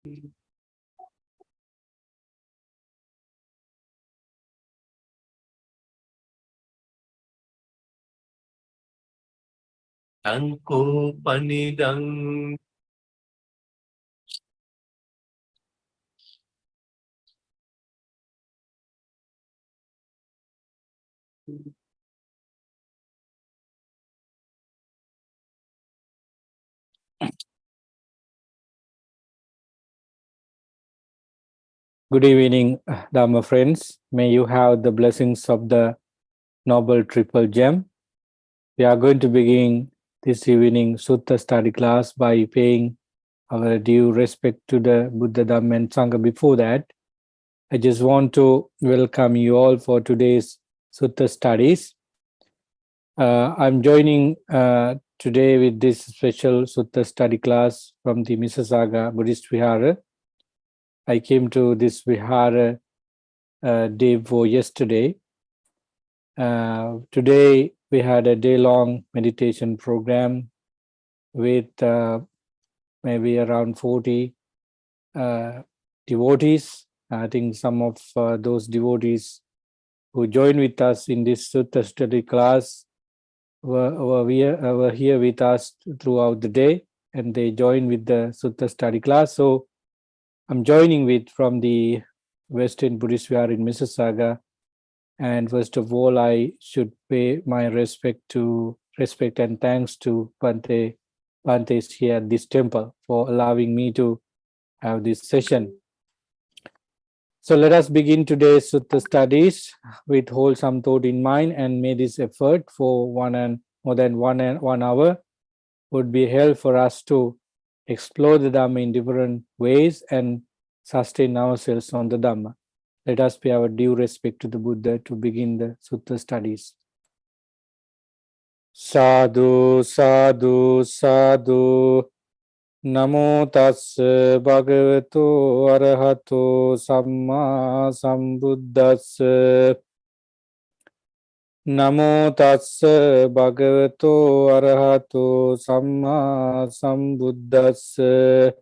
Angko panidang Good evening, Dharma friends. May you have the blessings of the Noble Triple Gem. We are going to begin this evening Sutta study class by paying our due respect to the Buddha, Dhamma and Sangha. Before that, I just want to welcome you all for today's Sutta studies. I'm joining today with this special Sutta study class from the Mississauga Buddhist Vihara. I came to this Vihara day before yesterday. Today we had a day-long meditation program with maybe around 40 devotees. I think some of those devotees who joined with us in this Sutta study class were here with us throughout the day, and they joined with the Sutta study class. So I'm joining with from the Western Buddhist Vihara in Mississauga. And first of all, I should pay my respect and thanks to Pantes here at this temple for allowing me to have this session. So let us begin today's Sutta studies with wholesome thought in mind, and may this effort for more than one hour would be held for us to explore the Dhamma in different ways and sustain ourselves on the Dhamma. Let us pay our due respect to the Buddha to begin the Sutta studies. Sadhu, sadhu, sadhu. Namo tassa bhagavato arahato samma sambuddhassa. Namo tassa bhagavato arahato samma sambuddhassa.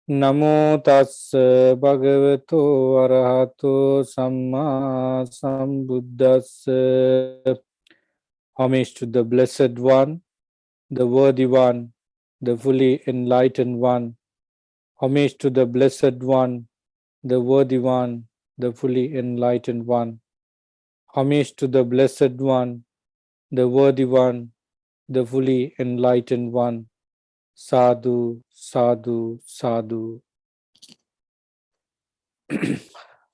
Namo tassa bhagavato arahato samma sambuddhassa. Homage to the Blessed One, the Worthy One, the fully enlightened One. Homage to the Blessed One, the Worthy One, the fully enlightened One. Homage to the Blessed One, the Worthy One, the fully enlightened One. Sadhu, sadhu, sadhu.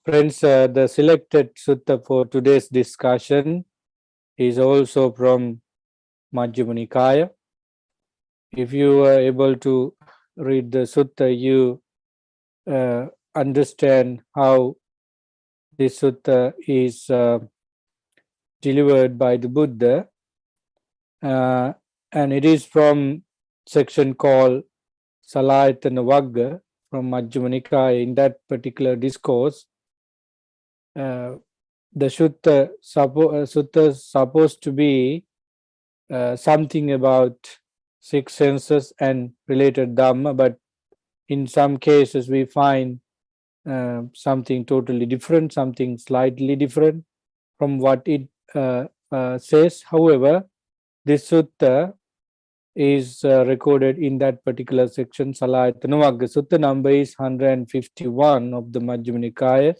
Friends, the selected sutta for today's discussion is also from Majjhima Nikaya. If you are able to read the sutta, you understand how this sutta is delivered by the Buddha, and it is from section called Salayatana Vagga from Majjhima Nikaya. In that particular discourse, the sutta is supposed to be something about six senses and related Dhamma, but in some cases we find something totally different, something slightly different from what it says. However, this sutta is recorded in that particular section, Salayatana Vagga. Sutta number is 151 of the Majjhima Nikaya.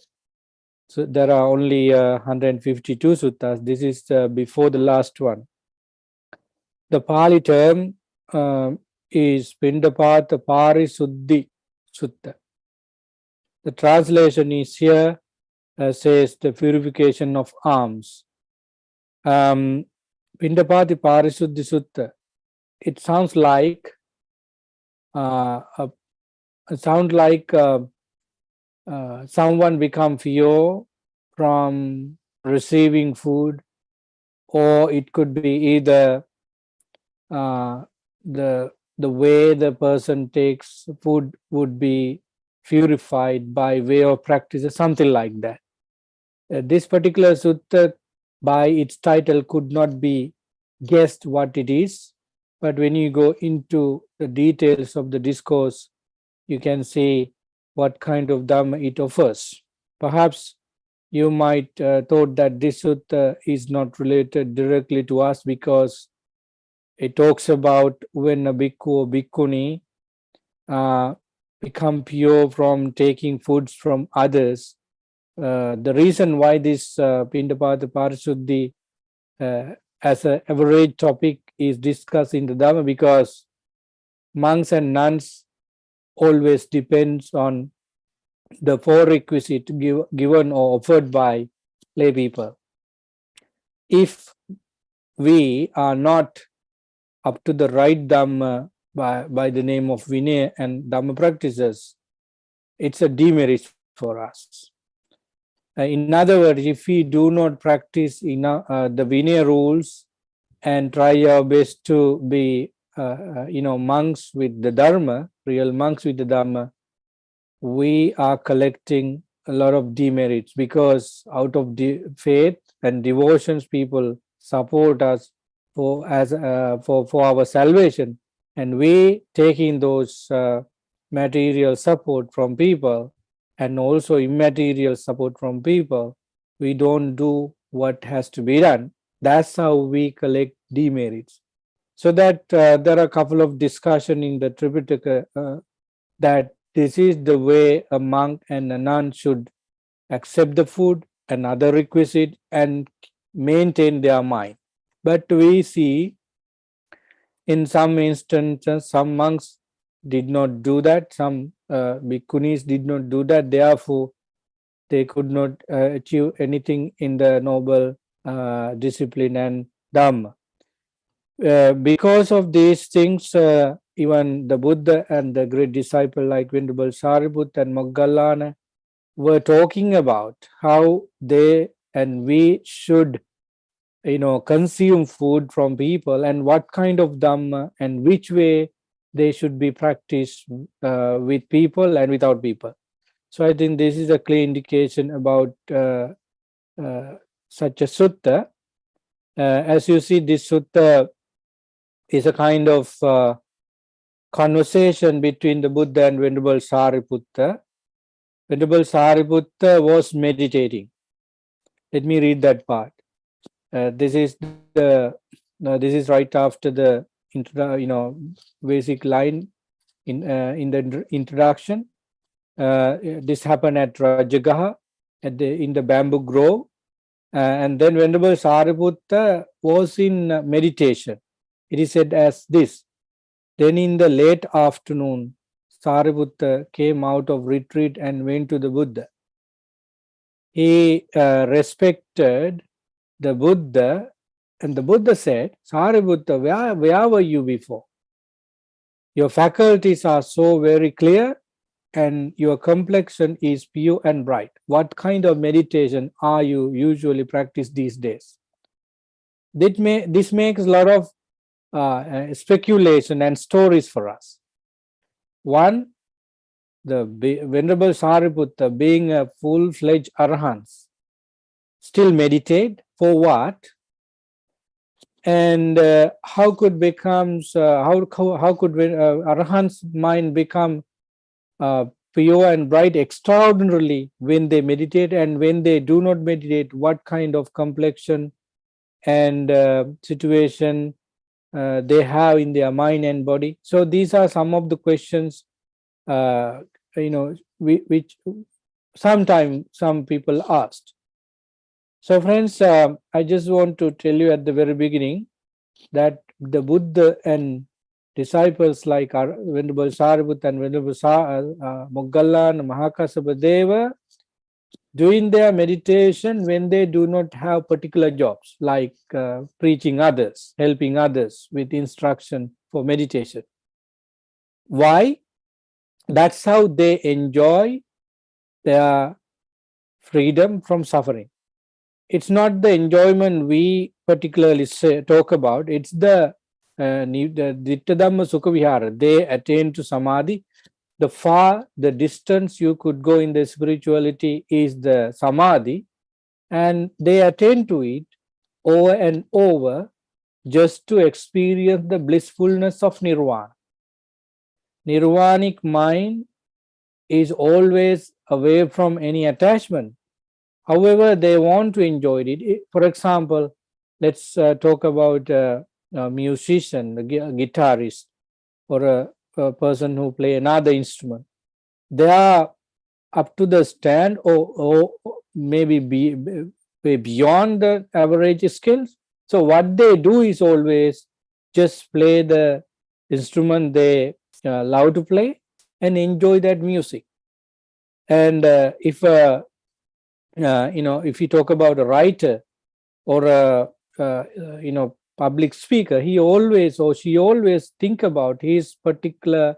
So there are only 152 suttas. This is before the last one. The Pali term is Pindapathaparisuddhi Sutta. The translation is here says the purification of alms. Pindapathaparisuddhi Sutta. It sounds like someone become pure from receiving food, or it could be either the way the person takes food would be purified by way of practice, or something like that. This particular sutta, by its title, could not be guessed what it is, but when you go into the details of the discourse, you can see what kind of Dhamma it offers. Perhaps you might thought that this sutta is not related directly to us because it talks about when a bhikkhu or bhikkhuni uh, become pure from taking foods from others. The reason why this Pindapathaparisuddhi as an average topic is discussed in the Dhamma, because monks and nuns always depends on the four requisites given or offered by lay people. If we are not up to the right Dhamma by the name of Vinaya and Dhamma practices, it's a demerit for us. In other words, if we do not practice the Vinaya rules and try our best to be monks with the Dharma, real monks with the Dharma, we are collecting a lot of demerits, because out of faith and devotions, people support us for our salvation, and we taking those material support from people and also immaterial support from people, we don't do what has to be done. That's how we collect demerits. So that there are a couple of discussion in the Tripitaka that this is the way a monk and a nun should accept the food and other requisite and maintain their mind. But we see in some instances, some monks did not do that, some bhikkhunis did not do that, therefore they could not achieve anything in the noble discipline and Dhamma. Because of these things, even the Buddha and the great disciple like Venerable Sariputta and Moggallana were talking about how they and we should consume food from people, and what kind of Dhamma and which way they should be practiced with people and without people. So I think this is a clear indication about such a sutta. As you see, this sutta is a kind of conversation between the Buddha and Venerable Sariputta. Venerable Sariputta was meditating. Let me read that part. This is right after the basic line in the introduction. This happened at Rajagaha in the bamboo grove, and then Venerable Sariputta was in meditation. It is said as this: then in the late afternoon, Sariputta came out of retreat and went to the Buddha. He respected the Buddha, and the Buddha said, Sariputta, where were you before? Your faculties are so very clear and your complexion is pure and bright. What kind of meditation are you usually practice these days? This makes a lot of speculation and stories for us. One, the Venerable Sariputta, being a full-fledged Arahant, still meditate for what? And how could Arahant's mind become pure and bright extraordinarily when they meditate, and when they do not meditate, what kind of complexion and situation they have in their mind and body? So these are some of the questions which sometimes some people asked. So friends, I just want to tell you at the very beginning that the Buddha and disciples like Venerable Sariputta and Venerable Moggallana and Mahakassapa, they were doing their meditation when they do not have particular jobs like preaching others, helping others with instruction for meditation. Why? That's how they enjoy their freedom from suffering. It's not the enjoyment we particularly talk about, it's the Ditta Dhamma Sukha Vihara. They attain to Samadhi. The distance you could go in the spirituality is the Samadhi, and they attain to it over and over just to experience the blissfulness of Nirvana. Nirvanic mind is always away from any attachment. However, they want to enjoy it. For example, let's talk about a musician, a guitarist, or a person who play another instrument. They are up to the stand, or maybe be beyond the average skills. So what they do is always just play the instrument they love to play and enjoy that music. And if if you talk about a writer or a public speaker, he always or she always think about his particular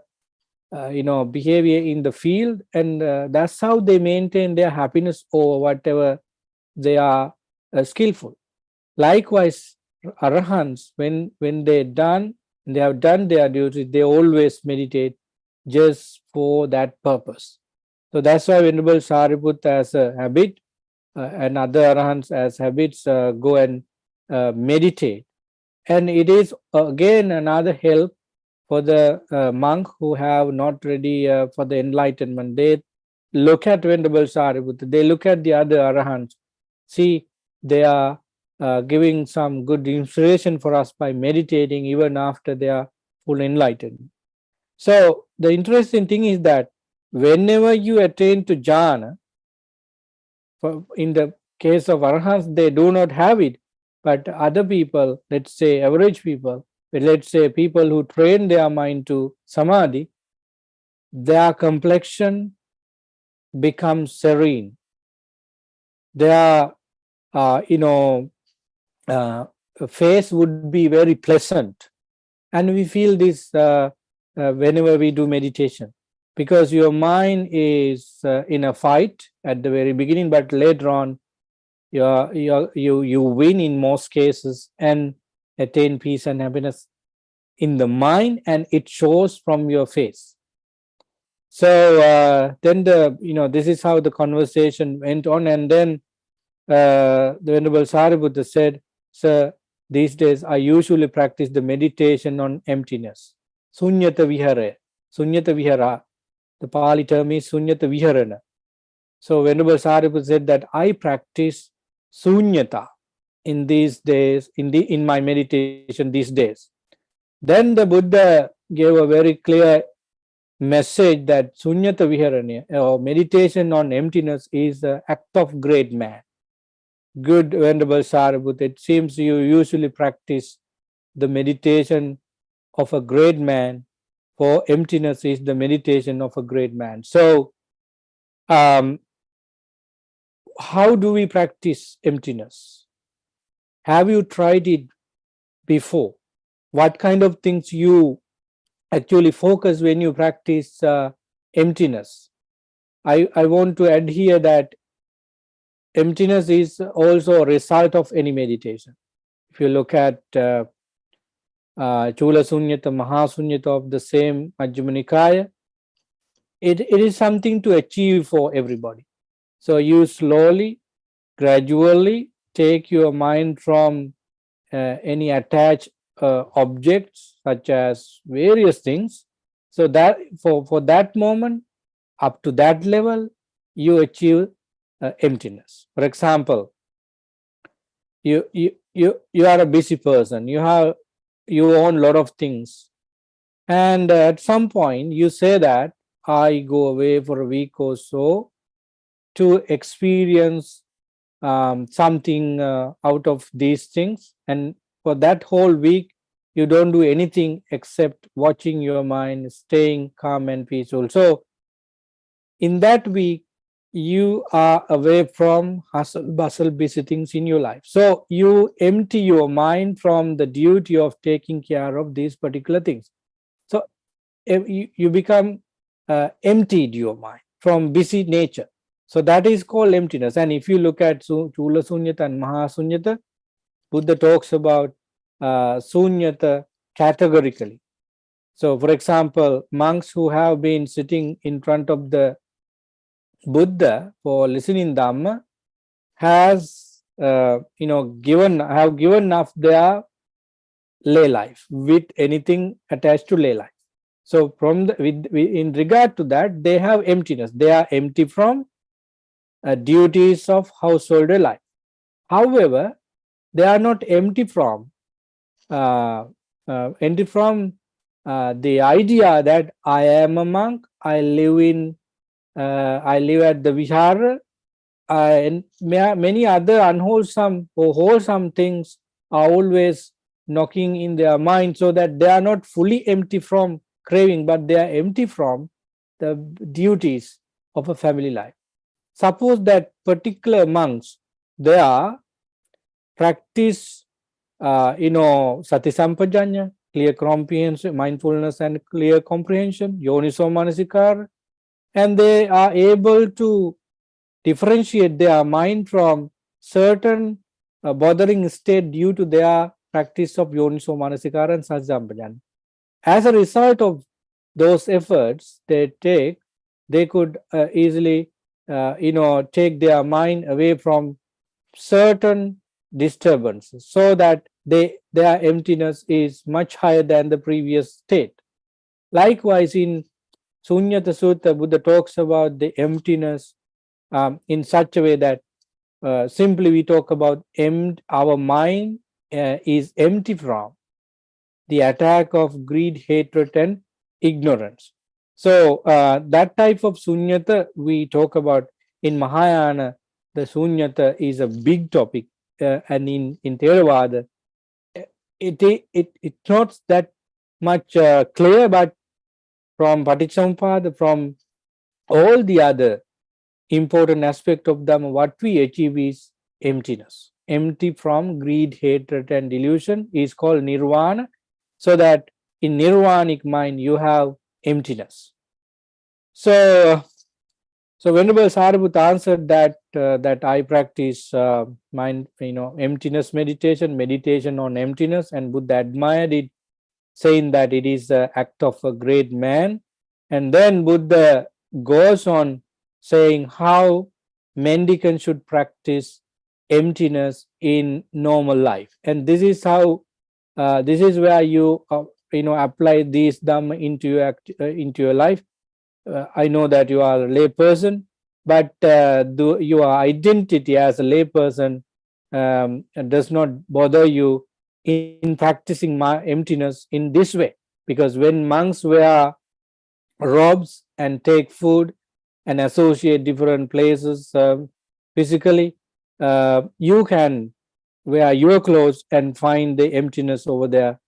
behavior in the field, and that's how they maintain their happiness or whatever they are skillful. Likewise, arahants, when they have done their duty, they always meditate just for that purpose. So that's why Venerable Sariputta as a habit, and other arahants as habits, go and meditate. And it is again another help for the monk who have not ready for the enlightenment. They look at Venerable Sariputta, they look at the other arahants, see they are giving some good inspiration for us by meditating even after they are full enlightened. So the interesting thing is that whenever you attain to jhana, in the case of arahants, they do not have it, but other people, let's say average people, let's say people who train their mind to samadhi, their complexion becomes serene. Their face would be very pleasant, and we feel this whenever we do meditation, because your mind is in a fight at the very beginning, but later on you win in most cases and attain peace and happiness in the mind, and it shows from your face. So then this is how the conversation went on, and then the Venerable Sariputta said, "Sir, these days I usually practice the meditation on emptiness, sunyata vihara. The Pali term is sunyata viharana. So Venerable Sariputta said that I practice sunyata in these days, in my meditation these days. Then the Buddha gave a very clear message that sunyata viharana, or meditation on emptiness, is the act of great man. Good Venerable Sariputta, it seems you usually practice the meditation of a great man, for emptiness is the meditation of a great man." So how do we practice emptiness? Have you tried it before? What kind of things you actually focus when you practice emptiness? I want to add here that emptiness is also a result of any meditation. If you look at Chula Sunyata, Mahasunyata of the same Majjhima Nikaya, it is something to achieve for everybody. So you slowly, gradually take your mind from any attached objects, such as various things. So that for that moment, up to that level, you achieve emptiness. For example, you are a busy person. You own a lot of things, and at some point you say that I go away for a week or so to experience something out of these things, and for that whole week you don't do anything except watching your mind, staying calm and peaceful. So in that week you are away from hustle bustle, busy things in your life. So you empty your mind from the duty of taking care of these particular things. So you become emptied your mind from busy nature. So that is called emptiness. And if you look at Chula Sunyata and Mahasunyata, Buddha talks about Sunyata categorically. So for example, monks who have been sitting in front of the Buddha for listening Dhamma has given up their lay life with anything attached to lay life. So from in regard to that, they have emptiness. They are empty from duties of household life. However, they are not empty from the idea that I am a monk. I live at the vihara, and many other unwholesome or wholesome things are always knocking in their mind, so that they are not fully empty from craving, but they are empty from the duties of a family life. Suppose that particular monks, they are practice sati sampajanya, clear comprehension, mindfulness and clear comprehension, yoniso manasikara, and they are able to differentiate their mind from certain bothering state due to their practice of yoniso manasikara and sati sampajanya. As a result of those efforts they take, they could easily take their mind away from certain disturbances, so that their emptiness is much higher than the previous state. Likewise, in Sunyata Sutta, Buddha talks about the emptiness in such a way that simply we talk about our mind is empty from the attack of greed, hatred, and ignorance. So that type of sunyata we talk about in Mahayana. The sunyata is a big topic, and in Theravada, it's not that much clear, but from Paticcasamuppada, from all the other important aspect of Dhamma, what we achieve is emptiness. Empty from greed, hatred, and delusion is called nirvana, so that in nirvanic mind you have emptiness. So Venerable Sariputta answered that I practice mind, emptiness meditation on emptiness, and Buddha admired it, saying that it is the act of a great man. And then Buddha goes on saying how mendicants should practice emptiness in normal life, and this is how this is where you apply these Dhamma into your life. I know that you are a lay person, but your identity as a lay person does not bother you in practicing my emptiness in this way, because when monks wear robes and take food and associate different places physically, you can wear your clothes and find the emptiness over there.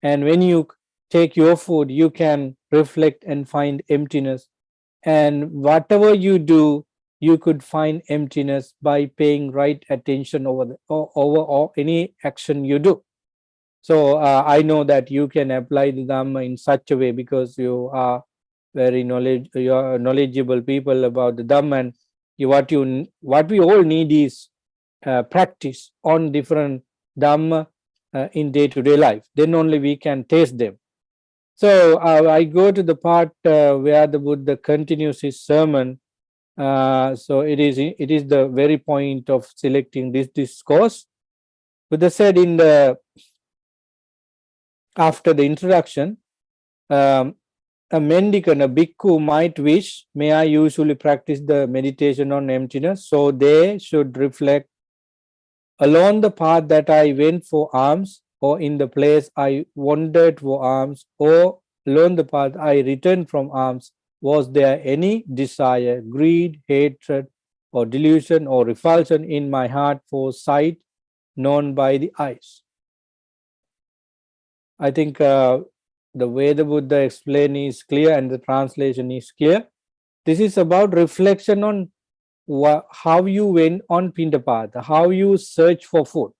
And when you take your food, you can reflect and find emptiness. And whatever you do, you could find emptiness by paying right attention over any action you do. So I know that you can apply the Dhamma in such a way, because you are you are knowledgeable people about the Dhamma, and what we all need is practice on different Dhamma in day-to-day life. Then only we can taste them. So I go to the part where the Buddha continues his sermon. So it is the very point of selecting this discourse. Buddha said after the introduction, a mendicant, a bhikkhu might wish, may I usually practice the meditation on emptiness, so they should reflect, along the path that I went for alms, or in the place I wandered for alms, or along the path I returned from alms, was there any desire, greed, hatred, or delusion, or repulsion in my heart for sight known by the eyes? I think the way the Buddha explained is clear and the translation is clear. This is about reflection on how you went on Pindapatha, how you search for food.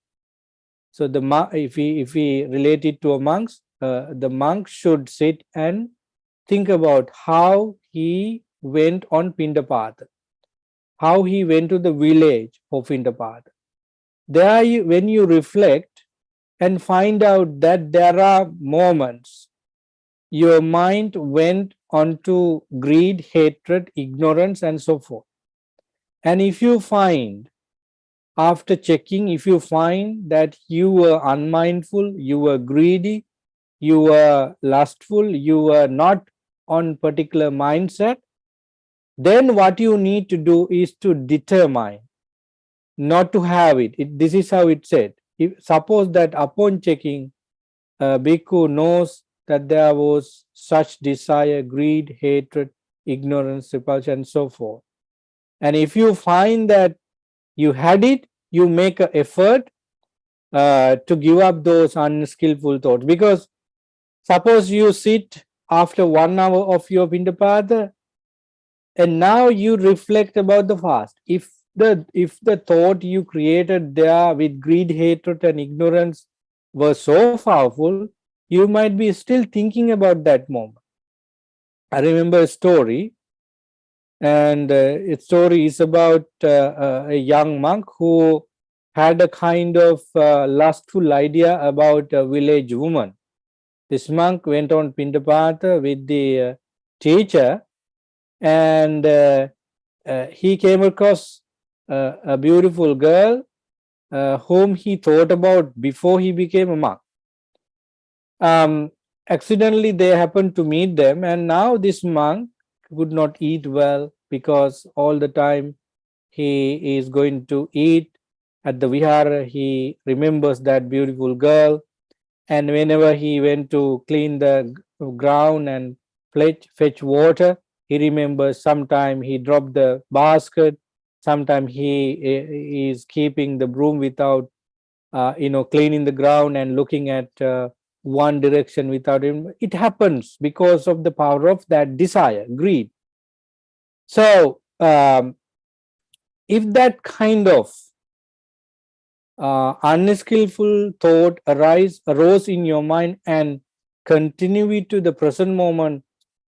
So if we relate it to a monk, the monk should sit and think about how he went on Pindapatha, how he went to the village for Pindapatha. There, when you reflect and find out that there are moments your mind went onto greed, hatred, ignorance, and so forth. And if you find, after checking, if you find that you were unmindful, you were greedy, you were lustful, you were not on particular mindset, then what you need to do is to determine not to have it. This is how it said. If, suppose that upon checking, bhikkhu knows that there was such desire, greed, hatred, ignorance, repulsion, and so forth. And if you find that you had it, you make an effort to give up those unskillful thoughts. Because suppose you sit after 1 hour of your Pindapatha and now you reflect about the fast. If the thought you created there with greed, hatred, and ignorance was so powerful, you might be still thinking about that moment. I remember a story, and its story is about a young monk who had a kind of lustful idea about a village woman. This monk went on Pindapatha with the teacher, and he came across a beautiful girl whom he thought about before he became a monk. Accidentally, they happened to meet them, and now this monk could not eat well because all the time he is going to eat at the vihara. He remembers that beautiful girl, and whenever he went to clean the ground and fetch water, he remembers sometime he dropped the basket, sometime he is keeping the broom without cleaning the ground and looking at one direction without him. It happens because of the power of that desire, greed. So if that kind of unskillful thought arose in your mind and continue it to the present moment,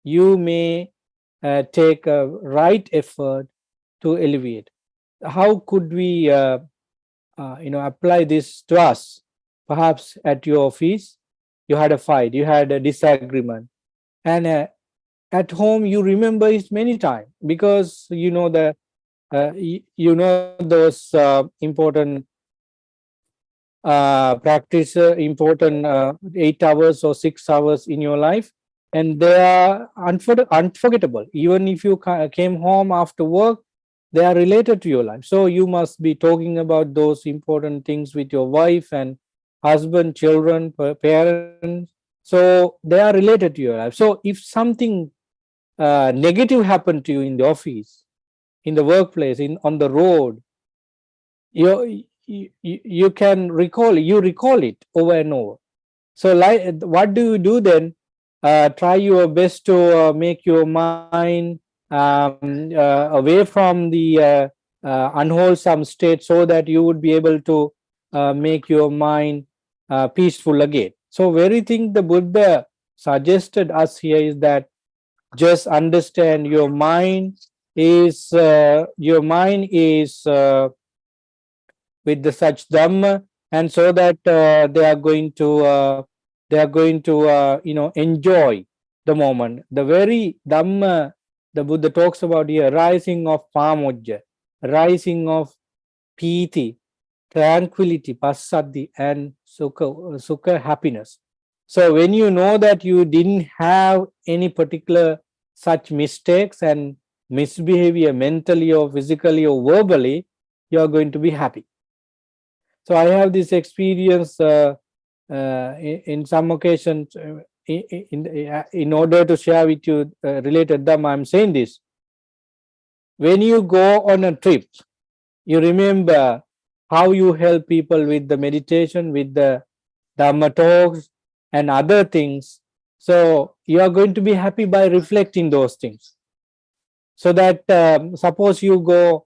you may take a right effort to alleviate. How could we apply this to us? Perhaps at your office you had a fight, you had a disagreement, and at home you remember it many times because you know those important practice, important 8 hours or 6 hours in your life, and they are unforgettable. Even if you came home after work, they are related to your life. So you must be talking about those important things with your wife and husband, children, parents. So they are related to your life. So if something negative happened to you in the office, in the workplace, on the road, you can recall it over and over. So like, what do you do then? Try your best to make your mind away from the unwholesome state, so that you would be able to make your mind peaceful again. So very thing the Buddha suggested us here is that just understand your mind is with the such dhamma, and so that they are going to enjoy the moment. The very dhamma the Buddha talks about here, rising of pamojja, rising of piti, tranquility, passaddhi, and sukha, happiness. So when you know that you didn't have any particular such mistakes and misbehavior mentally or physically or verbally, you are going to be happy. So I have this experience in some occasions. In order to share with you related Dhamma, I'm saying this. When you go on a trip, you remember how you help people with the meditation, with the Dhamma talks and other things. So you are going to be happy by reflecting those things. So that suppose you go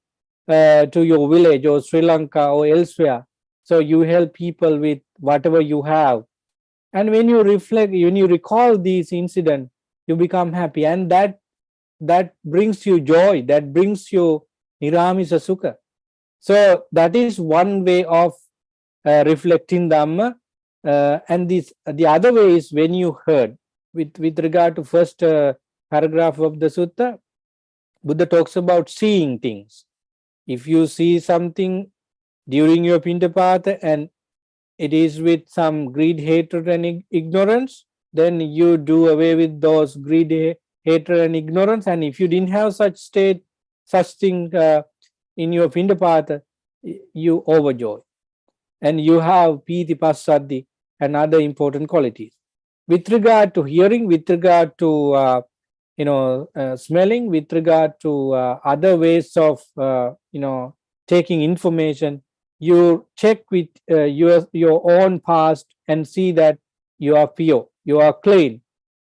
to your village or Sri Lanka or elsewhere, so you help people with whatever you have, and when you reflect, when you recall these incidents, you become happy, and that brings you joy, that brings you niramisa sukha. So that is one way of reflecting Dhamma. And the other way is when you heard, with regard to first paragraph of the sutta, Buddha talks about seeing things. If you see something during your Pindapatha and it is with some greed, hatred, and ignorance, then you do away with those greed, hatred, and ignorance. And if you didn't have such state, such thing in your Pindapatha, you overjoy, and you have Piti Passaddhi and other important qualities. With regard to hearing, with regard to smelling, with regard to other ways of taking information, you check with your own past and see that you are pure, you are clean,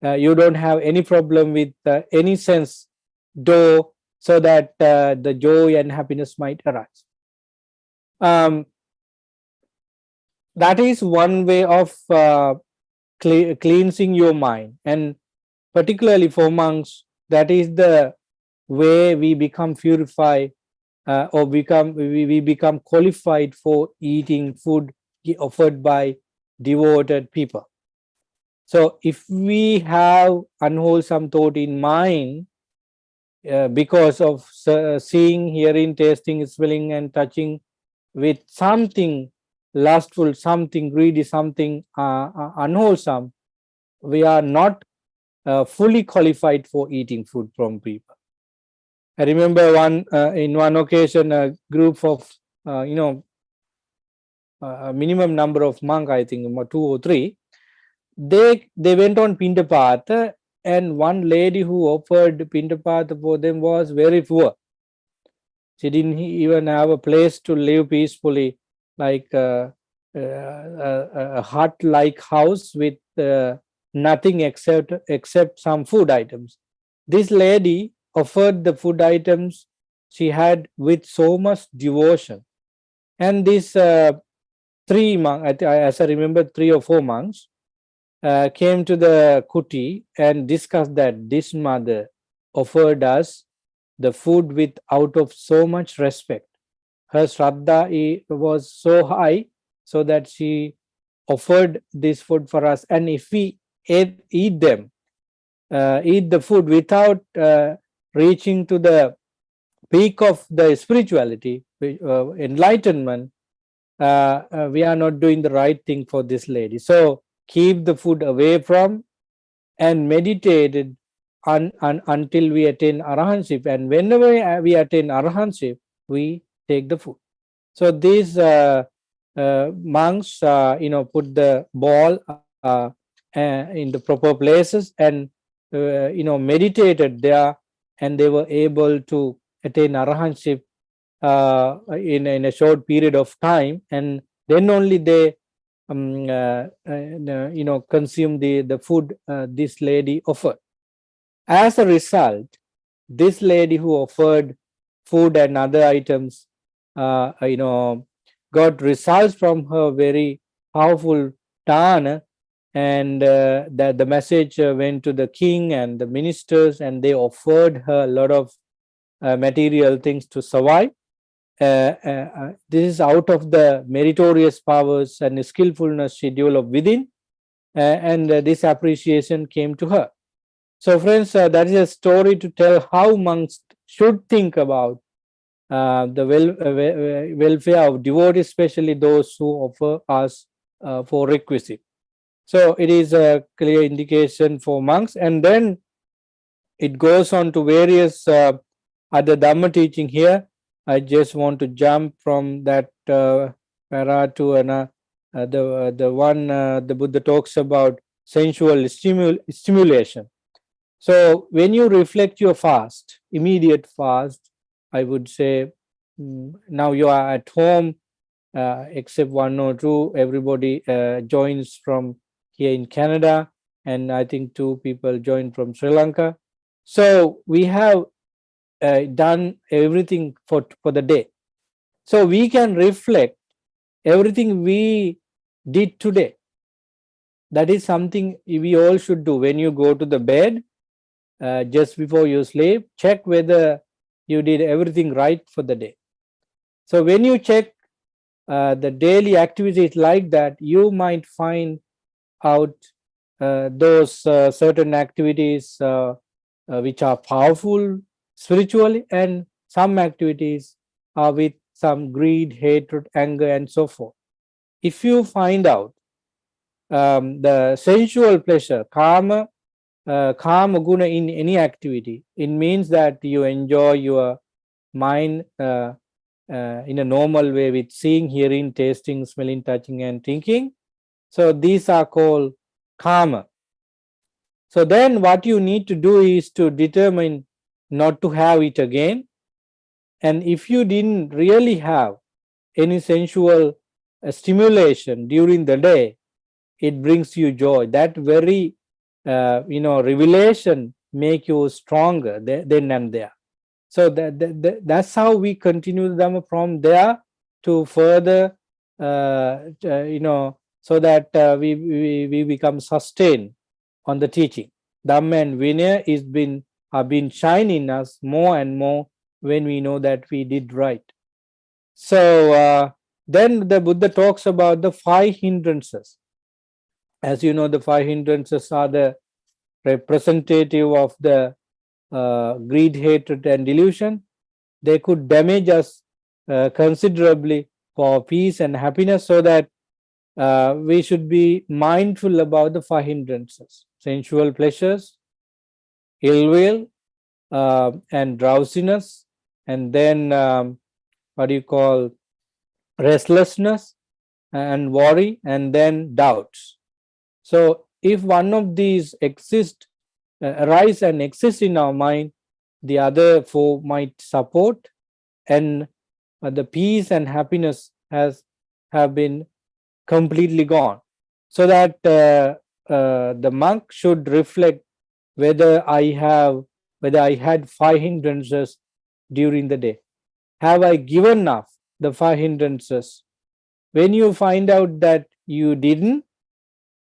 you don't have any problem with any sense, though, so that the joy and happiness might arise. That is one way of cleansing your mind, and particularly for monks, that is the way we become purified, or we become qualified for eating food offered by devoted people. So if we have unwholesome thought in mind, because of seeing, hearing, tasting, smelling, and touching with something lustful, something greedy, something unwholesome, we are not fully qualified for eating food from people. I remember in one occasion, a group of a minimum number of monks, I think 2 or 3, they went on Pindapatha, and one lady who offered Pindapatha for them was very poor. She didn't even have a place to live peacefully, like a hut-like house with nothing except some food items. This lady offered the food items she had with so much devotion, and these 3 monks, as I remember, 3 or 4 monks came to the kuti and discussed that this mother offered us the food with out of so much respect. Her Shraddha was so high, so that she offered this food for us, and if we eat the food without reaching to the peak of the spirituality, enlightenment, we are not doing the right thing for this lady. So keep the food away from, and meditated until we attain arahantship, and whenever we attain arahantship, we take the food. So these monks put the ball in the proper places, and meditated there, and they were able to attain arahantship in a short period of time, and then only they consume the food this lady offered. As a result, this lady who offered food and other items got results from her very powerful dana, and the message went to the king and the ministers, and they offered her a lot of material things to survive. This is out of the meritorious powers and skillfulness she developed within, and this appreciation came to her. So friends, that is a story to tell how monks should think about the welfare of devotees, especially those who offer us for requisite. So it is a clear indication for monks, and then it goes on to various other Dhamma teaching here. I just want to jump from that para to the one the Buddha talks about sensual stimulation. So when you reflect your fast, immediate fast, I would say, now you are at home, except 1 or 2, everybody joins from here in Canada, and I think 2 people joined from Sri Lanka. So we have done everything for the day. So we can reflect everything we did today. That is something we all should do. When you go to the bed, just before you sleep, check whether you did everything right for the day. So when you check the daily activities like that, you might find out those certain activities which are powerful spiritually, and some activities are with some greed, hatred, anger, and so forth. If you find out the sensual pleasure, kama guna in any activity. It means that you enjoy your mind in a normal way with seeing, hearing, tasting, smelling, touching, and thinking. So these are called kama. So then what you need to do is to determine not to have it again. And if you didn't really have any sensual stimulation during the day, it brings you joy. That very revelation make you stronger then and there. So that's how we continue them from there to further so that we become sustained on the teaching. Dhamma and Vinaya have been shining us more and more when we know that we did right. So then the Buddha talks about the 5 hindrances. As you know, the 5 hindrances are the representative of the greed, hatred, and delusion. They could damage us considerably for peace and happiness, so that we should be mindful about the 5 hindrances: sensual pleasures, ill will, and drowsiness, and then restlessness and worry, and then doubts. So if one of these arise and exist in our mind, the other 4 might support, and the peace and happiness have been completely gone. So that the monk should reflect whether I had 5 hindrances during the day. Have I given up the 5 hindrances? When you find out that you didn't,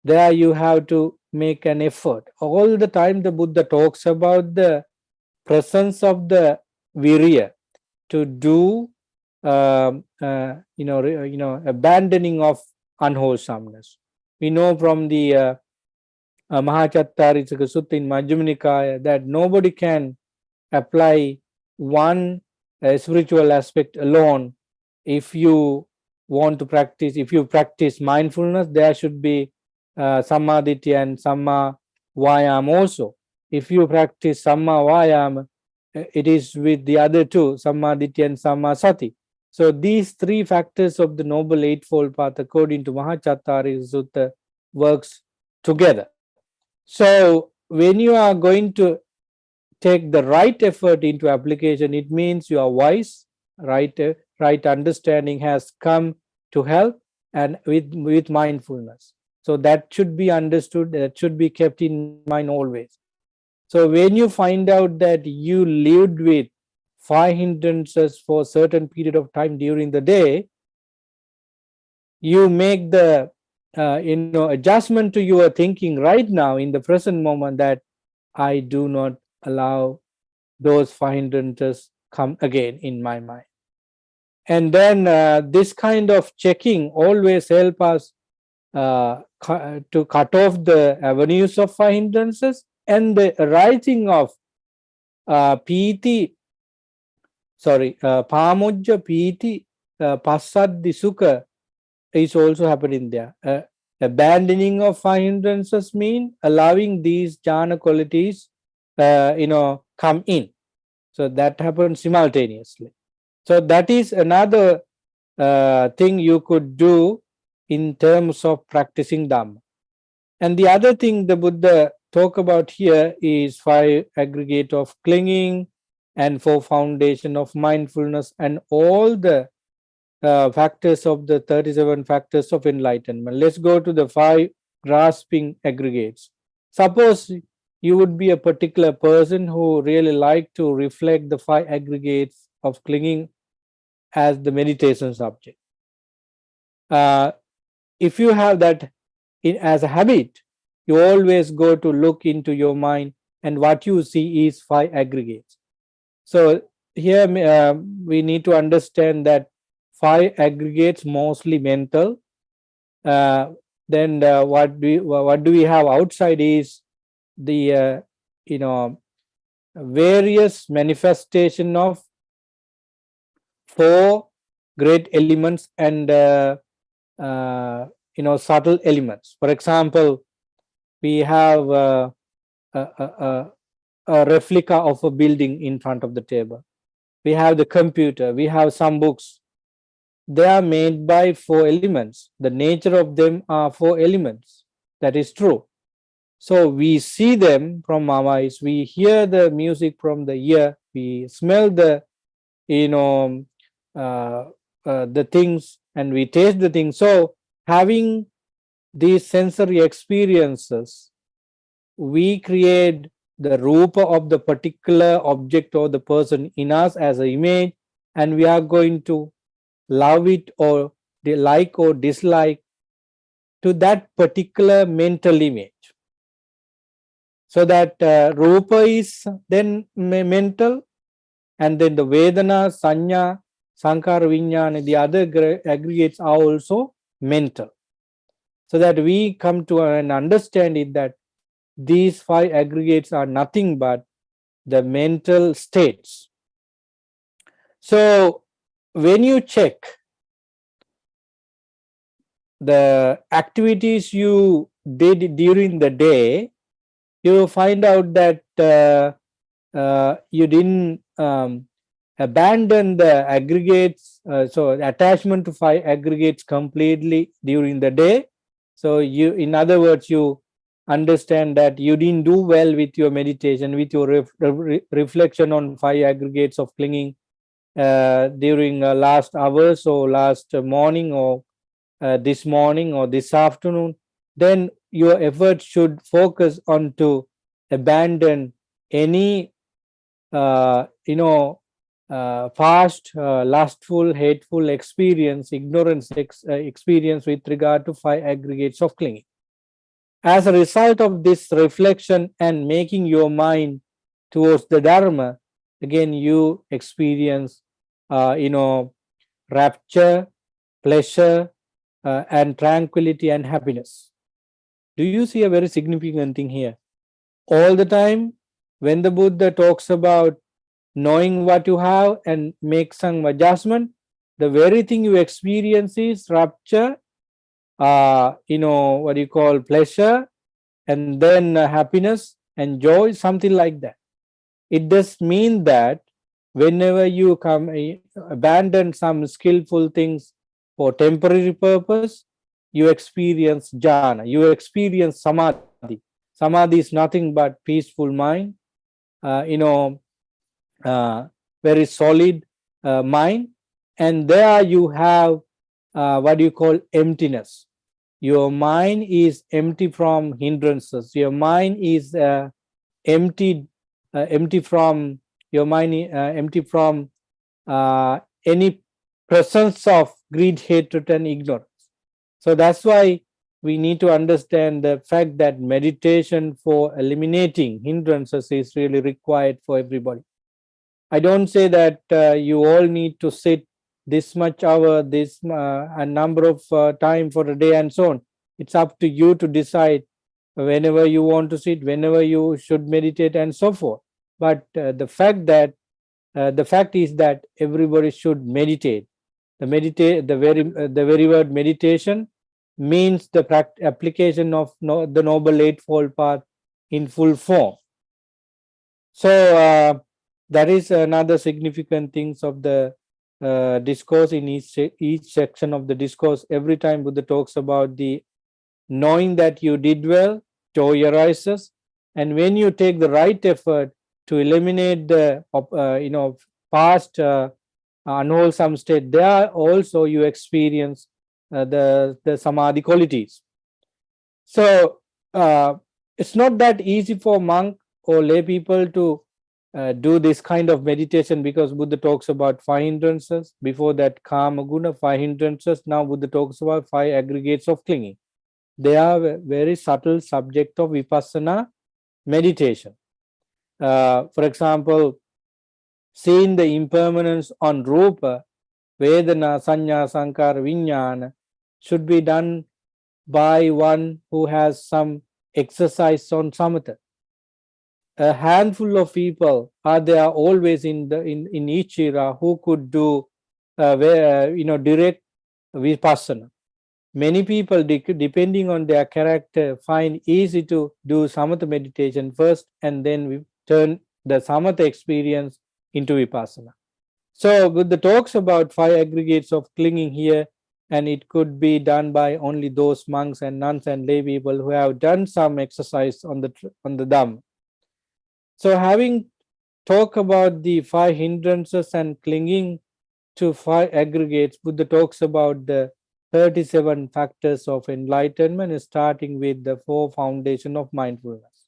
there you have to make an effort. All the time the Buddha talks about the presence of the virya to do abandoning of unwholesomeness. We know from the Mahachattarithika Sutta in Majjhima Nikaya that nobody can apply one spiritual aspect alone. If you practice mindfulness, there should be Sammaditya and Samma Vayam also. If you practice Samma Vayam, it is with the other 2, Sammaditya and Samma Sati. So these 3 factors of the Noble Eightfold Path, according to Mahachattarithika Sutta, works together. So when you are going to take the right effort into application, it means you are wise, right understanding has come to help, and with mindfulness. So that should be understood, that should be kept in mind always. So when you find out that you lived with 5 hindrances for a certain period of time during the day, you make the adjustment to your thinking right now in the present moment, that I do not allow those 5 hindrances come again in my mind. And then this kind of checking always help us to cut off the avenues of 5 hindrances, and the arising of pamujja, piti, passaddhi, sukha is also happening there. Abandoning of 5 hindrances mean allowing these jhana qualities come in. So that happens simultaneously. So that is another thing you could do in terms of practicing Dhamma. And the other thing the Buddha talk about here is 5 aggregate of clinging, and 4 foundation of mindfulness, and all the factors of the 37 factors of enlightenment. Let's go to the 5 grasping aggregates. Suppose you would be a particular person who really like to reflect the 5 aggregates of clinging as the meditation subject. If you have that as a habit, you always go to look into your mind, and what you see is 5 aggregates. So here we need to understand that 5 aggregates mostly mental. Then what do we have outside is the various manifestation of 4 great elements, and subtle elements. For example, we have a replica of a building in front of the table. We have the computer, we have some books. They are made by 4 elements. The nature of them are 4 elements. That is true. So we see them from our eyes, we hear the music from the ear, we smell the the things, and we taste the things. So having these sensory experiences, we create the rupa of the particular object or the person in us as an image, and we are going to love it or like or dislike to that particular mental image. So that rupa is then mental, and then the vedana, sanya, sankara, vijnana, the other aggregates are also mental. So that we come to an understanding that these 5 aggregates are nothing but the mental states. So when you check the activities you did during the day, you find out that you didn't abandon the aggregates, so attachment to 5 aggregates completely during the day. So you, in other words, you understand that you didn't do well with your meditation, with your reflection on 5 aggregates of clinging during last hours or last morning or this morning or this afternoon. Then your effort should focus on to abandon any fast, lustful, hateful experience, ignorance experience with regard to 5 aggregates of clinging. As a result of this reflection and making your mind towards the Dharma, again you experience rapture, pleasure, and tranquility and happiness. Do you see a very significant thing here? All the time when the Buddha talks about knowing what you have and make some adjustment, the very thing you experience is rapture, what you call pleasure, and then happiness and joy, something like that. It does mean that whenever you abandon some skillful things for temporary purpose, you experience jhana, you experience samadhi. Samadhi is nothing but peaceful mind, very solid mind, and there you have what you call emptiness. Your mind is empty from hindrances. Your mind is empty from any presence of greed, hatred, and ignorance. So that's why we need to understand the fact that meditation for eliminating hindrances is really required for everybody. I don't say that you all need to sit this much hour, this a number of time for a day and so on. It's up to you to decide whenever you want to sit, whenever you should meditate, and so forth. But the fact is that everybody should meditate. The very word meditation means the application of the Noble Eightfold Path in full form. So that is another significant things of the discourse. In each section of the discourse, every time Buddha talks about the knowing that you did well, joy arises, and when you take the right effort to eliminate the past unwholesome state, there also you experience the samadhi qualities. So it's not that easy for monk or lay people to do this kind of meditation, because Buddha talks about 5 hindrances. Before that, kama guna, 5 hindrances. Now Buddha talks about 5 aggregates of clinging. They are a very subtle subject of vipassana meditation. For example, seeing the impermanence on rupa, vedana, sanya, sankara, vijnana should be done by one who has some exercise on samatha. A handful of people are there always in each era who could do direct vipassana. Many people, depending on their character, find easy to do samatha meditation first, and then we turn the samatha experience into vipassana. So Buddha talks about 5 aggregates of clinging here, and it could be done by only those monks and nuns and lay people who have done some exercise on the Dhamma. So having talked about the 5 hindrances and clinging to 5 aggregates, Buddha talks about the 37 factors of enlightenment, starting with the 4 foundation of mindfulness.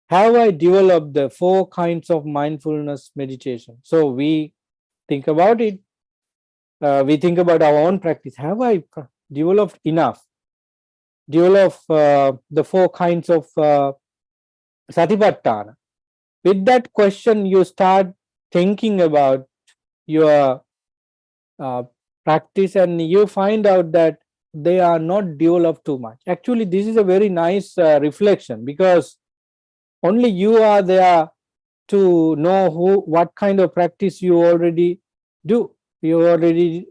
Have I developed the 4 kinds of mindfulness meditation? So we think about it. We think about our own practice. Have I developed enough? Develop the 4 kinds of satipatthana. With that question, you start thinking about your practice, and you find out that they are not developed too much. Actually, this is a very nice reflection, because only you are there to know what kind of practice you already do. You already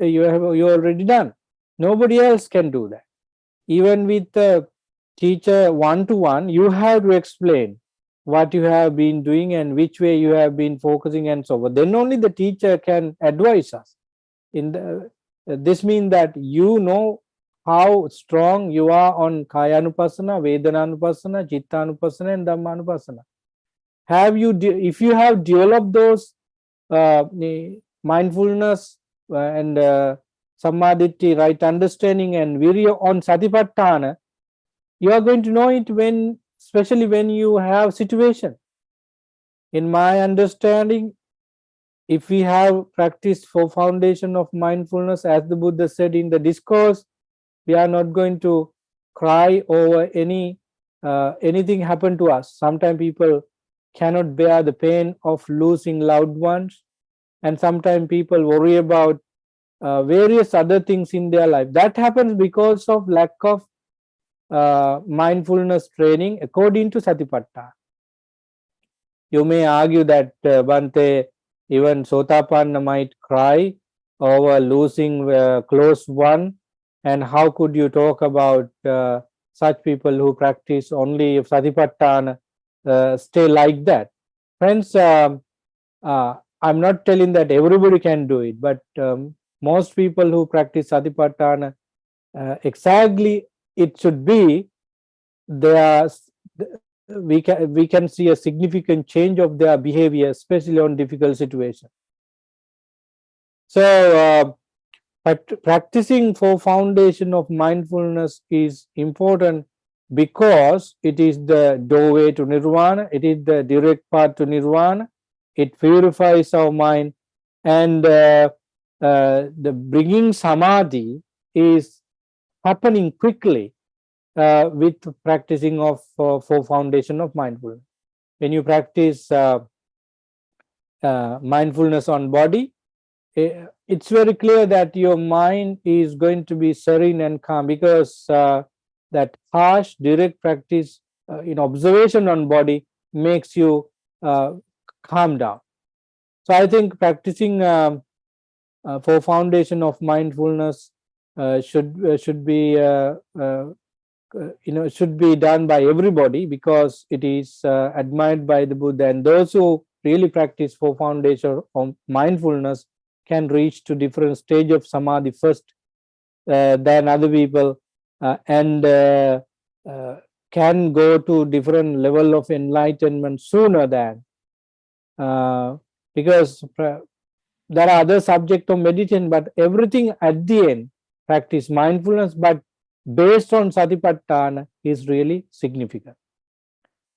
done. Nobody else can do that. Even with the teacher one-to-one, you have to explain what you have been doing and which way you have been focusing and so on. Then only the teacher can advise us. This means that you know how strong you are on Kayanupassana, Vedananupassana, Chittanupassana, and Dhammanupassana. If you have developed those mindfulness and samadhi, right understanding, and virya on satipatthana, you are going to know it especially when you have situation. In my understanding, if we have practiced 4 foundation of mindfulness, as the Buddha said in the discourse, we are not going to cry over anything happened to us. Sometimes people cannot bear the pain of losing loved ones, and sometimes people worry about various other things in their life. That happens because of lack of mindfulness training according to Satipatthana. You may argue that Bhante, even Sotapanna might cry over losing a close one, and how could you talk about such people who practice only Satipatthana stay like that? Friends, I'm not telling that everybody can do it, but most people who practice Satipatthana, exactly it should be, we can see a significant change of their behavior, especially on difficult situations. So practicing 4 foundation of mindfulness is important, because it is the doorway to nirvana. It is the direct path to nirvana. It purifies our mind, and the bringing samadhi is happening quickly with practicing of 4 foundation of mindfulness. When you practice mindfulness on body, it's very clear that your mind is going to be serene and calm, because that harsh direct practice in observation on body makes you calm down. So I think practicing 4 foundation of mindfulness should be should be done by everybody, because it is admired by the Buddha, and those who really practice 4 foundation of mindfulness can reach to different stage of samadhi first than other people, and can go to different level of enlightenment sooner than, because there are other subject of meditation, but everything at the end practice mindfulness, but based on Satipatthana is really significant.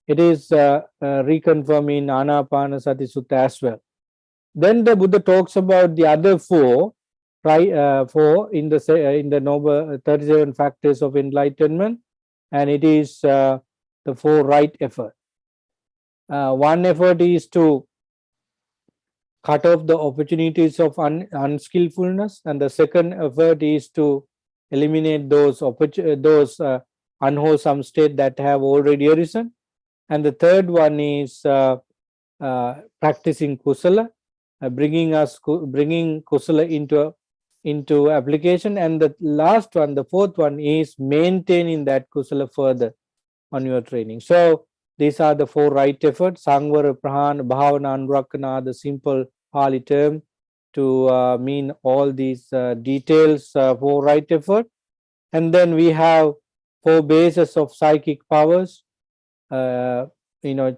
It is reconfirmed in Anapanasati Sutta as well. Then the Buddha talks about the other 4 in the noble 37 factors of enlightenment, and it is the 4 right effort. One effort is to cut off the opportunities of unskillfulness, and the second effort is to eliminate those unwholesome states that have already arisen, and the third one is practicing kusala, bringing kusala into into application. And the last one, the fourth one, is maintaining that kusala further on your training. So these are the four right efforts. Sangvara, Prahana, Bhavana, Anurakana, the simple Pali term to mean all these details for right effort. And then we have four bases of psychic powers, uh, Chanda,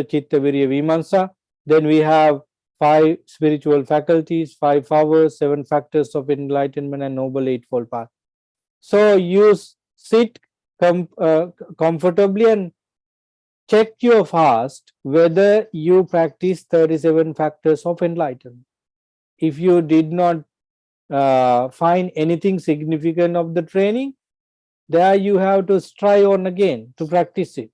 Chitta, Virya, Vimansa. Then we have five spiritual faculties, five powers, seven factors of enlightenment, and noble eightfold path. So you sit comfortably and check your fast whether you practice 37 factors of enlightenment. If you did not find anything significant of the training, there you have to strive on again to practice it.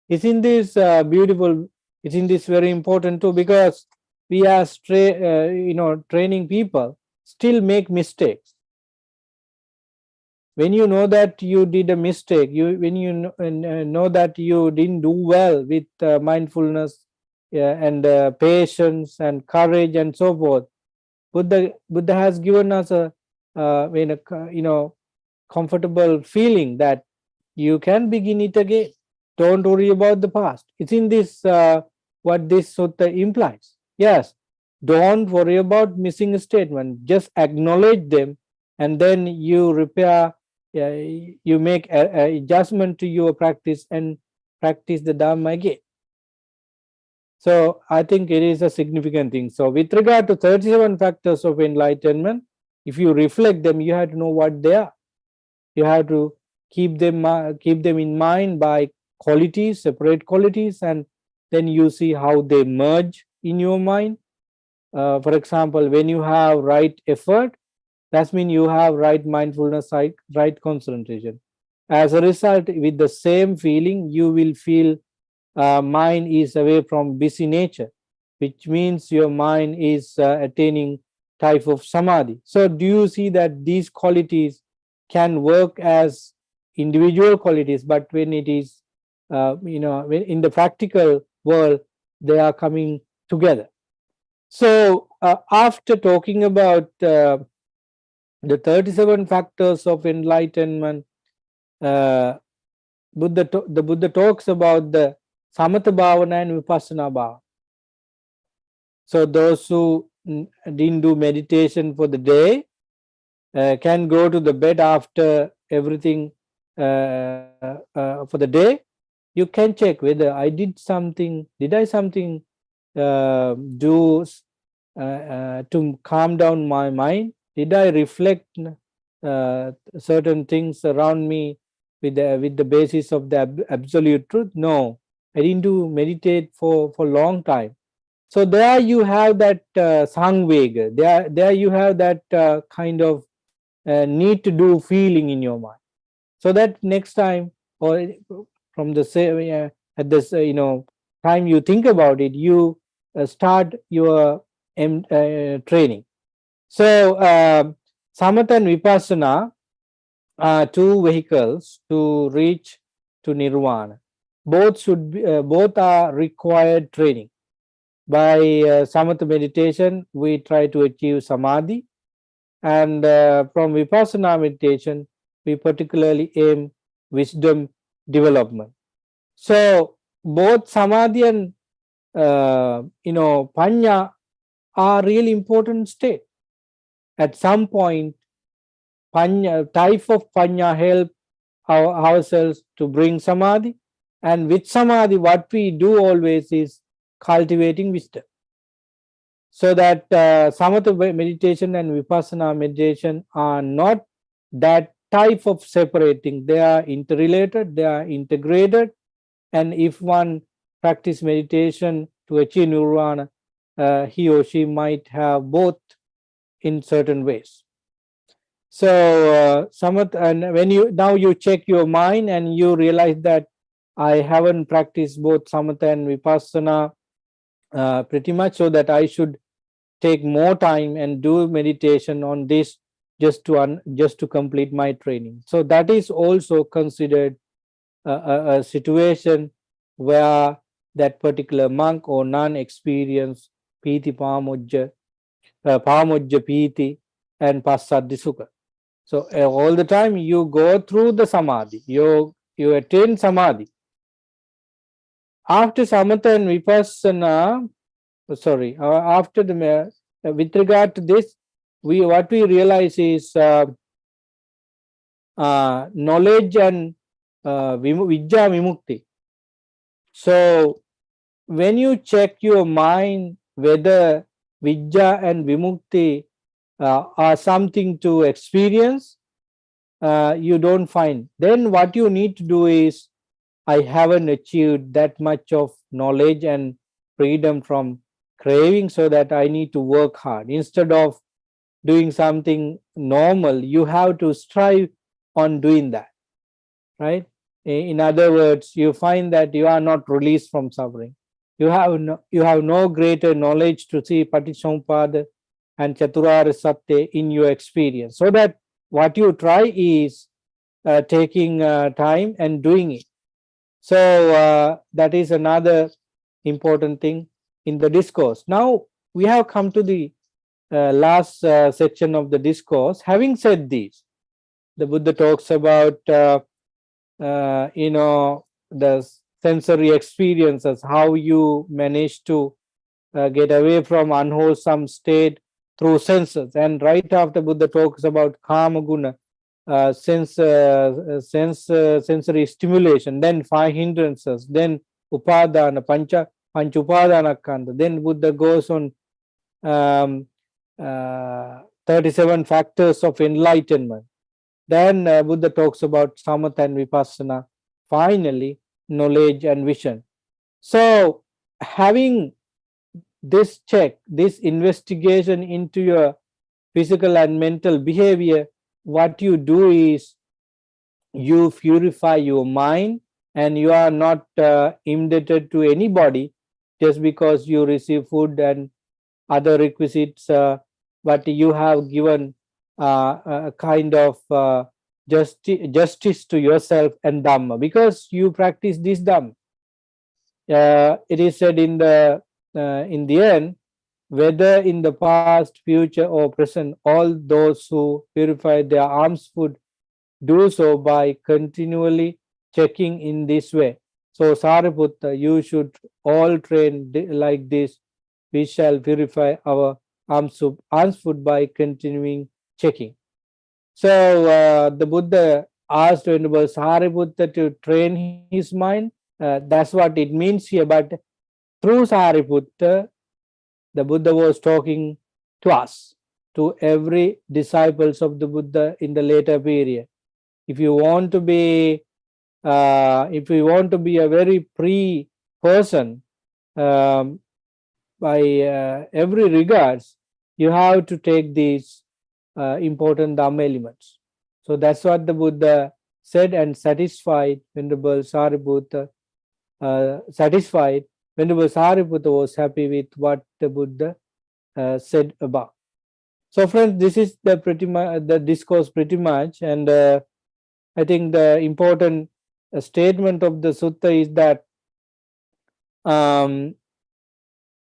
Isn't this beautiful? Isn't this very important too? Because we are training people still make mistakes. When you know that you did a mistake, when you know that you didn't do well with mindfulness and patience and courage and so forth, Buddha has given us a comfortable feeling that you can begin it again. Don't worry about the past. It's in this what this sutta implies. Yes, don't worry about missing a statement. Just acknowledge them, and then you repair. You make a adjustment to your practice and practice the Dhamma again. So I think it is a significant thing. So with regard to 37 factors of enlightenment, if you reflect them, you have to know what they are. You have to keep them in mind by qualities, separate qualities, and then you see how they merge in your mind. For example, when you have right effort, that means you have right mindfulness, right concentration. As a result, with the same feeling, you will feel mind is away from busy nature, which means your mind is attaining type of samadhi. So do you see that these qualities can work as individual qualities, but when it is in the practical world, they are coming together. So after talking about the 37 factors of enlightenment, the Buddha talks about the samatha bhavana and vipassana bhavana. So those who didn't do meditation for the day can go to the bed after everything for the day. You can check whether I did something. Did I something do to calm down my mind? Did I reflect certain things around me with the basis of the absolute truth? No, I didn't do meditate for long time. So there you have that sangvega. There you have that kind of need to do feeling in your mind. So that next time, or from the same at this time you think about it, you start your training. So samatha and vipassana are two vehicles to reach to nirvana. Both are required training. By samatha meditation, we try to achieve samadhi, and from vipassana meditation, we particularly aim wisdom development. So both samadhi and panya are really important state. At some point, type of panya help ourselves to bring samadhi, and with samadhi, what we do always is cultivating wisdom. So that samatha meditation and vipassana meditation are not that type of separating. They are interrelated, they are integrated, and if one practice meditation to achieve nirvana, he or she might have both in certain ways. So samatha, and when you check your mind and you realize that I haven't practiced both samatha and vipassana pretty much, so that I should take more time and do meditation on this just to complete my training. So that is also considered a situation where that particular monk or nun experience piti pamojja piti, and Passaddhi Sukha. So all the time you go through the Samadhi, you attain Samadhi. After Samatha and Vipassana, after the with regard to this, what we realize is knowledge and Vijja Vimukti. So when you check your mind whether Vijja and Vimukti are something to experience, you don't find. Then what you need to do is, I haven't achieved that much of knowledge and freedom from craving, so that I need to work hard. Instead of doing something normal, you have to strive on doing that, right? In other words, you find that you are not released from suffering. You have no greater knowledge to see Paticcasamuppada and Chaturara Satya in your experience. So that what you try is taking time and doing it. So that is another important thing in the discourse. Now we have come to the last section of the discourse. Having said this, the Buddha talks about the sensory experiences, how you manage to get away from unwholesome state through senses. And right after, Buddha talks about kama guna, sensory stimulation, then 5 hindrances, then upadana, pancha upadana kanda. Then Buddha goes on 37 factors of enlightenment. Then Buddha talks about samatha and vipassana. Finally, knowledge and vision. So having this check, this investigation into your physical and mental behavior, what you do is you purify your mind, and you are not indebted to anybody just because you receive food and other requisites, but you have given a kind of justice to yourself and Dhamma, because you practice this Dhamma. It is said in the end, whether in the past, future, or present, all those who purify their alms food do so by continually checking in this way. So Sariputta, you should all train like this. We shall purify our alms food by continuing checking. So the Buddha asked Venerable Sariputta to train his mind. That's what it means here. But through Sariputta, the Buddha was talking to us, to every disciples of the Buddha in the later period. If you want to be a very free person by every regards, you have to take these important Dhamma elements. So that's what the Buddha said, and satisfied Venerable Sariputta. Venerable Sariputta was happy with what the Buddha said above. So friends, this is the discourse pretty much, and I think the important statement of the sutta is that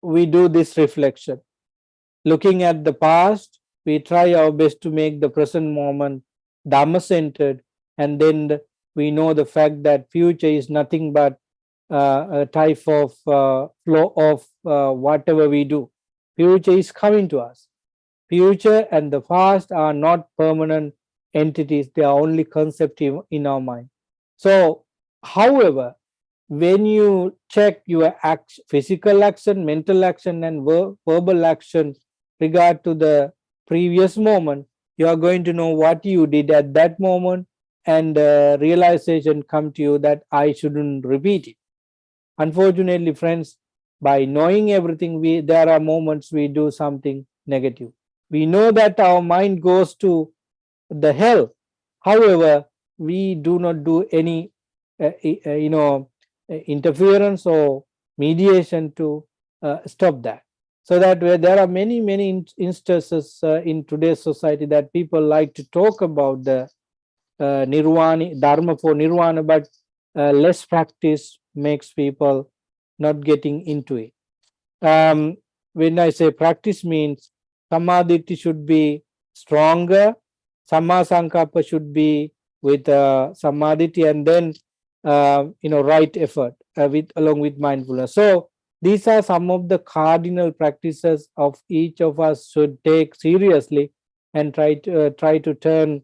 we do this reflection. Looking at the past, we try our best to make the present moment Dhamma-centered, and then we know the fact that future is nothing but a type of flow of whatever we do. Future is coming to us. Future and the past are not permanent entities, they are only concept in our mind. So, however, when you check your physical action, mental action, and verbal action regard to the previous moment, you are going to know what you did at that moment, and realization come to you that I shouldn't repeat it. Unfortunately, friends, by knowing everything, there are moments we do something negative. We know that our mind goes to the hell. However, we do not do any interference or mediation to stop that. So that there are many instances in today's society that people like to talk about the nirvana, dharma for nirvana, but less practice makes people not getting into it. When I say practice, means samadhi should be stronger. Samma Sankappa should be with samadhi, and then right effort along with mindfulness. So these are some of the cardinal practices of each of us should take seriously and try to turn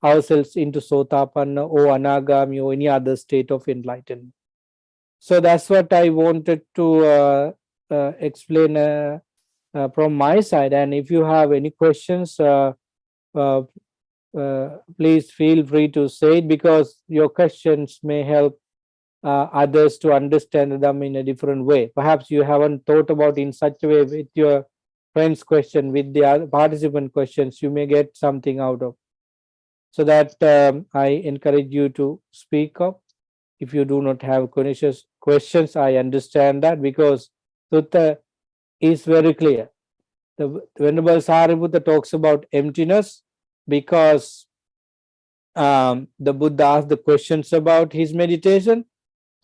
ourselves into Sotapanna or Anagami or any other state of enlightenment. So that's what I wanted to explain from my side. And if you have any questions, uh, please feel free to say it, because your questions may help others to understand them in a different way. Perhaps you haven't thought about in such a way with your friend's question, with the other participant questions, you may get something out of. So that I encourage you to speak up. If you do not have questions, I understand that, because Sutta is very clear. The Venerable Sariputta talks about emptiness because the Buddha asked the questions about his meditation,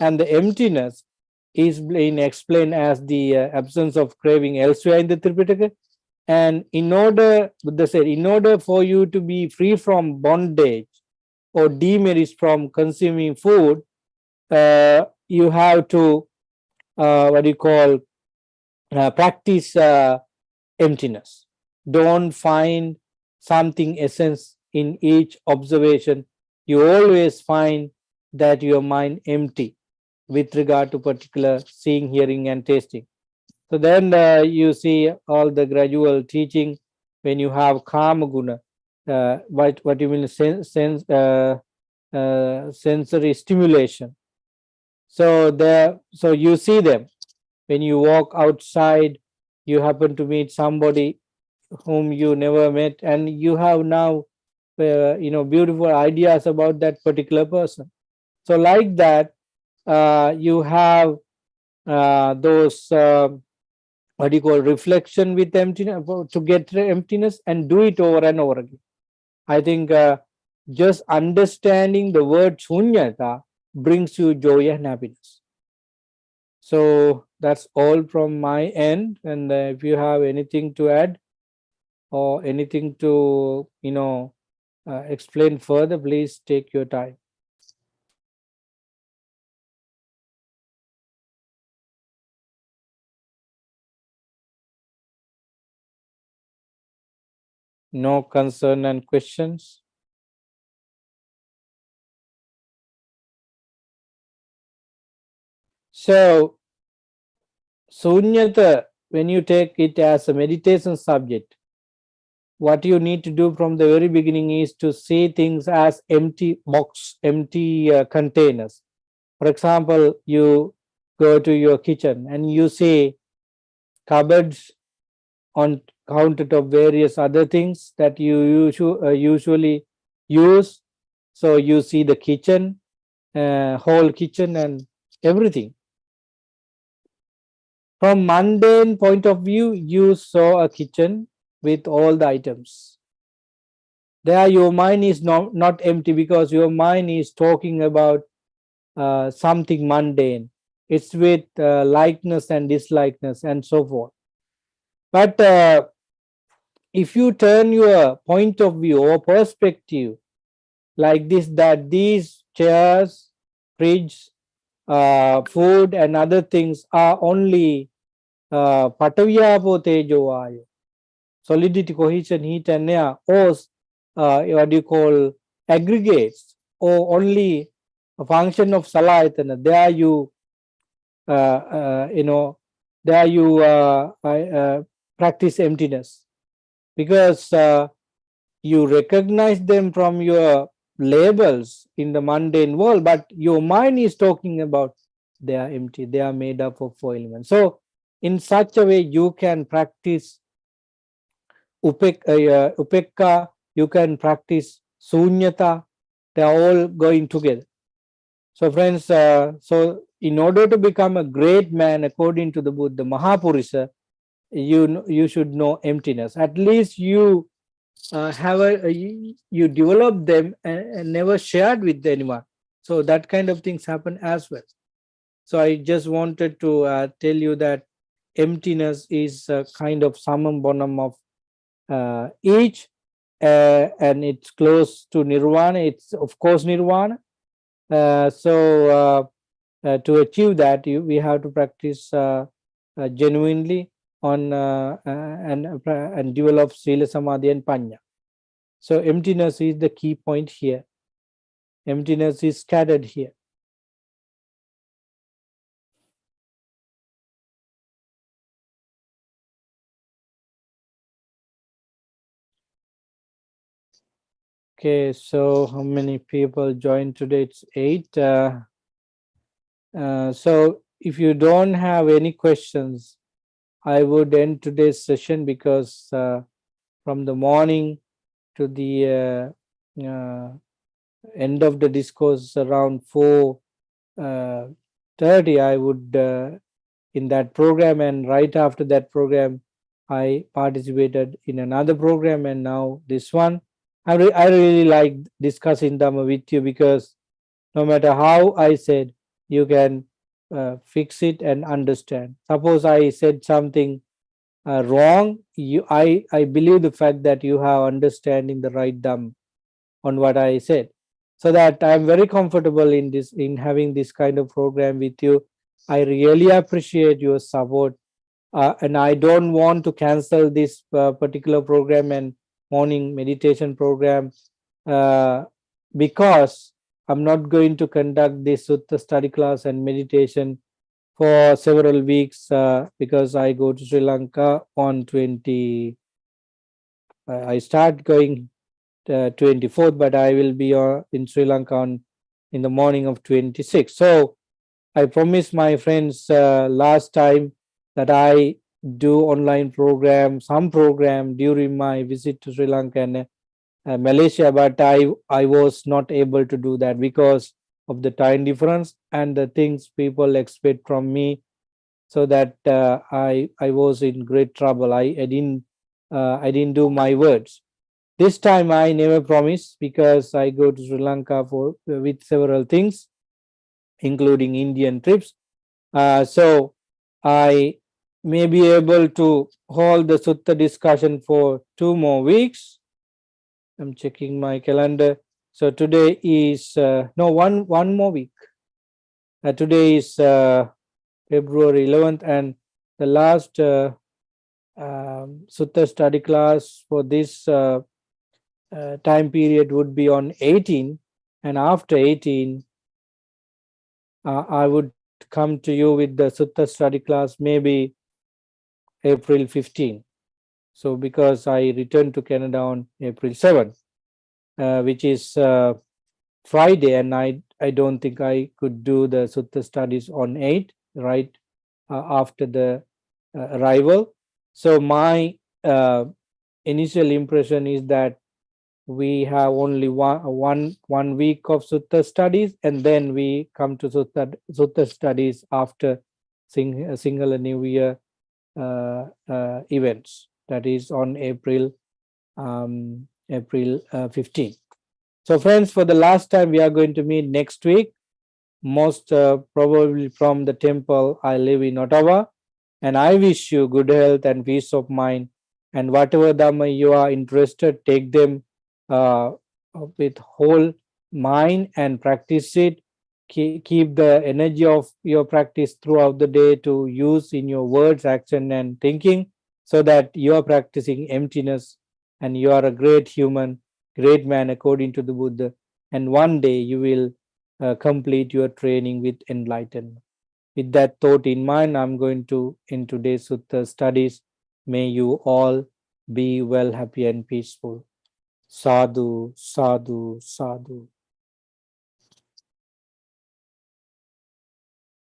and the emptiness is being explained as the absence of craving elsewhere in the Tripitaka. And Buddha said, in order for you to be free from bondage or demerits from consuming food, you have to practice emptiness. Don't find something essence in each observation. You always find that your mind empty with regard to particular seeing, hearing, and tasting. So then you see all the gradual teaching when you have kama guna, what you mean sensory stimulation. So you see them when you walk outside. You happen to meet somebody whom you never met, and you have now beautiful ideas about that particular person. So like that, you have those reflection with emptiness, to get emptiness, and do it over and over again. I think just understanding the word shunyata brings you joy and happiness. So that's all from my end. And if you have anything to add or anything to explain further, please take your time. No concern and questions? So Sunyata, when you take it as a meditation subject, what you need to do from the very beginning is to see things as empty box, empty containers. For example, you go to your kitchen and you see cupboards on countertop, various other things that you usually use. So you see the kitchen, whole kitchen and everything. From mundane point of view, you saw a kitchen with all the items. There your mind is not empty, because your mind is talking about something mundane. It's with likeness and dislikeness and so forth. But if you turn your point of view or perspective like this, that these chairs, fridge, food and other things are only Pataviyapo Tejo Vayu, solidity, cohesion, heat and air, or aggregates, or only a function of Salayatana, there you practice emptiness, because you recognize them from your labels in the mundane world, but your mind is talking about they are empty, they are made up of four elements. So in such a way you can practice upekka, you can practice sunyata. They are all going together. So friends, so in order to become a great man according to the Buddha, Mahapurusha, you should know emptiness. At least you you develop them and never shared with anyone. So that kind of things happen as well. So I just wanted to tell you that emptiness is a kind of summum bonum of each, and it's close to nirvana. It's of course nirvana. So to achieve that, we have to practice genuinely on and develop sila, samadhi, and panya. So emptiness is the key point here. Emptiness is scattered here. Okay, so how many people joined today? It's 8. So if you don't have any questions, I would end today's session, because from the morning to the end of the discourse around 4:30, I would in that program, and right after that program I participated in another program, and now this one. I really like discussing Dhamma with you, because no matter how I said, you can fix it and understand. Suppose I said something wrong, I believe the fact that you have understanding the right Dhamma on what I said. So that I'm very comfortable in having this kind of program with you. I really appreciate your support, and I don't want to cancel this particular program and morning meditation program, uh, because I'm not going to conduct this Sutta study class and meditation for several weeks, because I go to Sri Lanka on 20. I start going 24th, but I will be in Sri Lanka in the morning of 26th. So I promised my friends last time that I do online program, some program during my visit to Sri Lanka and Malaysia, but I was not able to do that because of the time difference and the things people expect from me. So that I was in great trouble. I didn't do my words. This time I never promise, because I go to Sri Lanka for with several things, including Indian trips. So I may be able to hold the Sutta discussion for 2 more weeks. I'm checking my calendar. So today is no one more week. Today is February 11th, and the last Sutta study class for this time period would be on 18, and after 18 I would come to you with the Sutta study class maybe April 15. So because I returned to Canada on April 7th, which is Friday, and I don't think I could do the Sutta studies on 8, right after the arrival. So my initial impression is that we have only one week of Sutta studies, and then we come to Sutta studies after Sinhala New Year events. That is on April 15. So friends, for the last time, we are going to meet next week, most probably from the temple I live in Ottawa. And I wish you good health and peace of mind. And whatever Dhamma you are interested, take them uh, with whole mind and practice it. Keep the energy of your practice throughout the day to use in your words, action, and thinking, so that you are practicing emptiness and you are a great human, great man according to the Buddha. And one day you will complete your training with enlightenment. With that thought in mind, I'm going to in today's Sutta studies. May you all be well, happy, and peaceful. Sadhu, sadhu, sadhu.